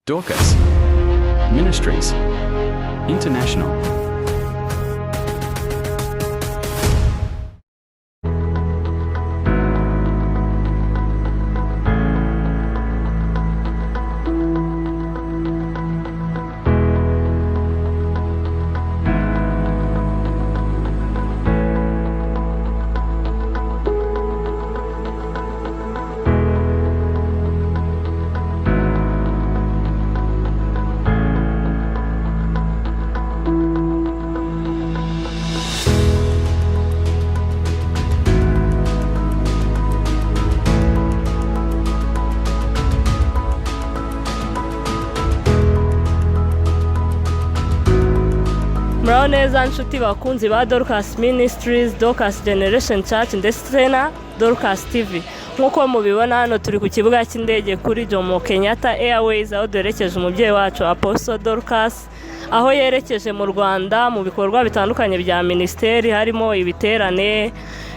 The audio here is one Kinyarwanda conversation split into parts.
Dorcas Ministries International. muraho neza nshuti bakunzi ba Dorcas Ministries, Dorcas Generation Church ndetse na Dorcas TV. Nkuko mubibona hano turi ku kibuga cy'indege kuri Jomo Kenyatta Airways, aho duherekeje umubyeyi wacu Apostle Dorcas aho yerekeje mu Rwanda mu bikorwa bitandukanye bya ministeri, harimo ibiterane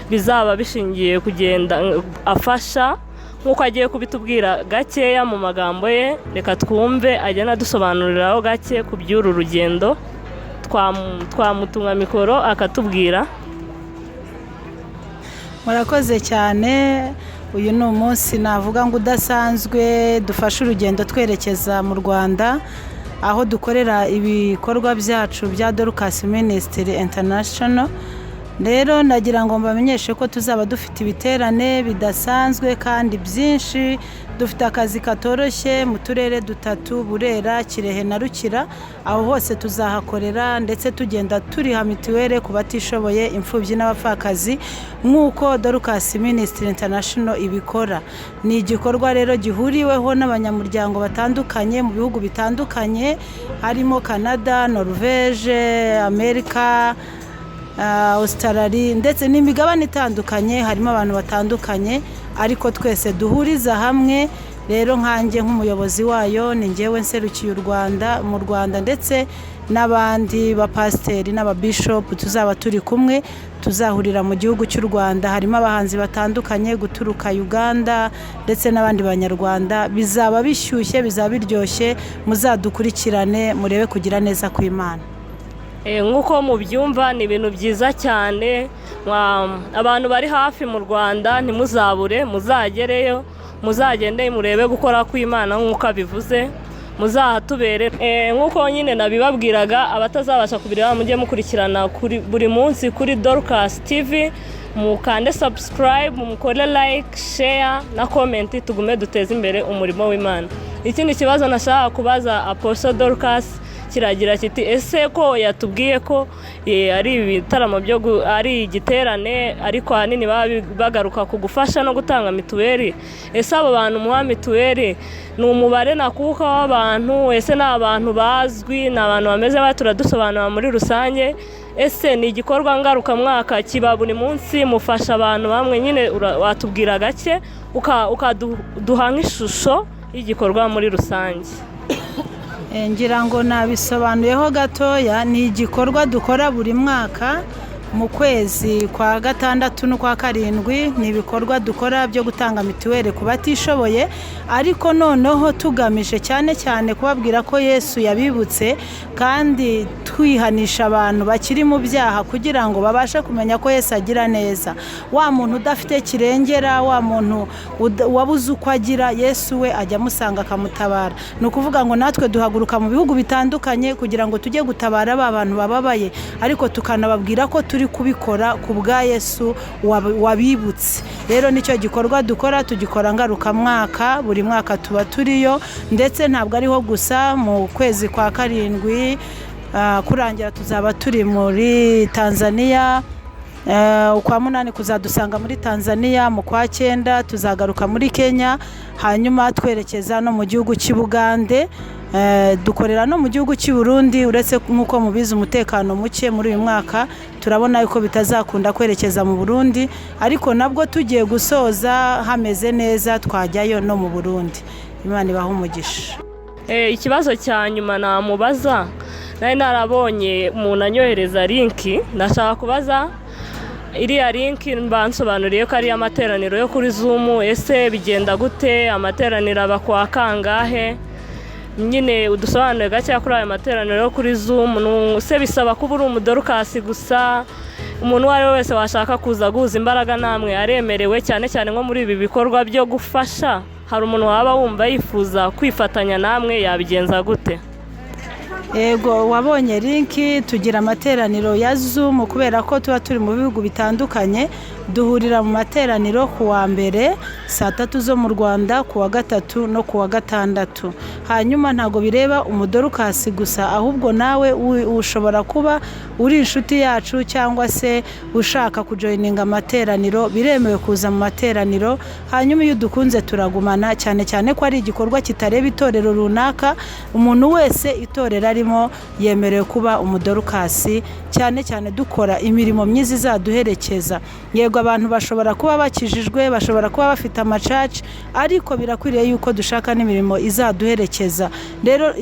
bizaba bishingiye kugenda afasha. Nkuko agiye kubitubwira gakeya mu magambo ye, reka twumve agenda dusobanuriraho gake ku by'uru rugendo. Twamutunga mikoro akatubwira. Murakoze cyane. Uyu ni umunsi navuga ngo udasanzwe, dufashe urugendo twerekeza mu Rwanda aho dukorera ibikorwa byacu bya Dorcas Ministry International. Rero ndagira ngo mbamenyeshe ko tuzaba dufite ibiterane bidasanzwe kandi byinshi. Dufite akazi katoroshye mu turere dutatu: Burera, Kirehe na Rukira. Aho hose tuzahakorera ndetse tugenda turiha mituweli ku batishoboye, imfubyi n'abapfakazi nk'uko Dorcas Ministry International ibikora. Ni igikorwa rero gihuriweho n'abanyamuryango batandukanye mu bihugu bitandukanye, harimo Canada, Norvège, Amerika, Australia ndetse n'imigabane itandukanye. Harimo abantu batandukanye ariko twese duhuriza hamwe. Rero nkanjye nk'umuyobozi wayo ni njyewe nserukiye mu Rwanda ndetse n'abandi bapasiteri n'ababishop tuzaba turi kumwe. Tuzahurira mu gihugu cy'u Rwanda, harimo abahanzi batandukanye guturuka Uganda ndetse n'abandi banyarwanda. Bizaba bishyushye, bizaba biryoshye, muzadukurikirane murebe kugira neza kw'Imana. Nkuko mubyumva ni ibintu byiza cyane. Abantu bari hafi mu Rwanda ntimuzabure, muzagereyo, muzagende murebe gukora kw'Imana nk'uko abivuze, muzahatubere. Nkuko nyine nabibabwiraga, abatazabasha kubireba mujye mukurikirana buri munsi kuri Dorcas TV, mukande subscribe, mukore like, share na comment, tugume duteze imbere umurimo w'Imana. Ikindi kibazo nashaka kubaza Apostle Dorcas kiragira kiti, ese ko yatubwiye ko ari ibitaramo ari igiterane ariko hanini bagaruka ku gufasha no gutanga mituweli, ese abo bantu muha mituweli ni umubare nakuka w'abantu, ese ni abantu bazwi, ni abantu bameze baturadusobanura muri rusange, ese ni igikorwa ngaruka mwaka kiba buri munsi, mufasha abantu bamwe? Nyine watubwira gake ukaduha nk'ishusho y'igikorwa muri rusange. Ngira ngo nabisobanuyeho gatoya. Ni igikorwa dukora buri mwaka mu kwezi kwa gatandatu n'ukwa karindwi. Ni ibikorwa dukora byo gutanga mituweli ku batishoboye, ariko noneho tugamije cyane cyane kubabwira ko Yesu yabibutse kandi twihanisha abantu bakiri mu byaha kugira ngo babashe kumenya ko Yesu agira neza. Wa muntu udafite kirengera, wa muntu wabuze uko agira, Yesu we ajya amusanga akamutabara. Ni ukuvuga ngo natwe duhaguruka mu bihugu bitandukanye kugira ngo tujye gutabara ba bantu bababaye, ariko tukanababwira ko turi kubikora ku bwa Yesu wabibutse. Rero nicyo gikorwa dukora, tugikora ngaruka mwaka, buri mwaka tuba turiyo. Ndetse ntabwo ariho gusa, mu kwezi kwa karindwi kurangira tuzaba turi muri Tanzania, ukwa munani kuzadusanga muri Tanzania, mu kwa cyenda tuzagaruka muri Kenya, hanyuma twerekeza no mu gihugu cy'i Bugande. Dukorera no mu gihugu cy'i Burundi, uretse nk'uko mubizi umutekano muke muri uyu mwaka turabona yuko bitazakunda kwerekeza mu Burundi, ariko nabwo tugiye gusoza hameze neza twajyayo no mu Burundi. Imana ibahe umugisha. Ikibazo cya nyuma namubaza, nari narabonye umuntu anyohereza linki, ndashaka kubaza iriya linki mbansobanuriye ko ari amateraniro yo kuri Zoom. Ese bigenda gute? Amateraniro aba kwa kangahe? nyine udusobanure gake kuri aya materaniro yo kuri Zoom. Se bisaba kuba uri umudorukasi gusa, umuntu uwo ari we wese washaka kuza guhuza imbaraga namwe aremerewe, cyane cyane nko muri ibi bikorwa byo gufasha? Hari umuntu waba wumva yifuza kwifatanya namwe, yabigenza gute? Yego, wabonye linki, tugira amateraniro ya Zoom kubera ko tuba turi mu bihugu bitandukanye. Duhurira mu materaniro ku wa mbere saa 3 zo mu Rwanda, ku wa gatatu no ku wa gatandatu. Hanyuma ntago bireba umudorukasi gusa, ahubwo nawe ushobora kuba uri inshuti yacu cyangwa se ushaka kujoininga amateraniro, biremewe kuza mu materaniro. Hanyuma iyo dukunze turagumana, cyane cyane ko ari igikorwa kitareba itorero runaka. Umuntu wese itorero arimo yemerewe kuba umudorukasi, cyane cyane dukora imirimo myiza izaduherekeza. Yego, abantu bashobora kuba bakijijwe, bashobora kuba bafite amacaci, ariko birakwiriye yuko dushaka n'imirimo izaduherekeza. Rero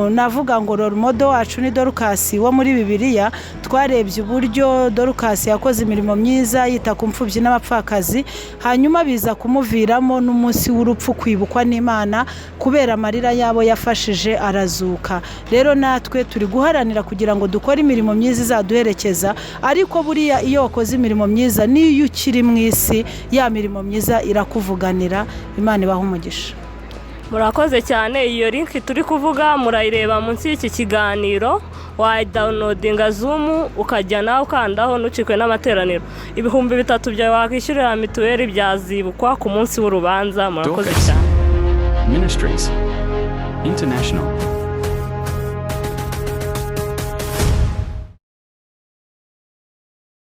navuga ngo role model wacu ni Dorukasi wo muri Bibiliya. Twarebye uburyo Dorukasi yakoze imirimo myiza yita ku mfubyi n'abapfakazi, hanyuma biza kumuviramo n'umunsi w'urupfu kwibukwa n'Imana kubera amarira yabo yafashije arazuka. Rero natwe turi guharanira kugira ngo dukore imirimo myiza izaduherekeza, ariko buriya iyo wakoze imirimo myiza niyo ukiri mu isi, ya mirimo myiza irakuvuganira. Imana ibaha umugisha. Murakoze cyane. Iyo link turi kuvuga murayireba munsi y'iki kiganiro, downloadinga Zoom ukajya nawe ukandaho ntucikwe n'amateraniro. 3,000 byawe wakwishyurira mituweli byazibukwa ku munsi w'urubanza. Murakoze cyane. Ministries International.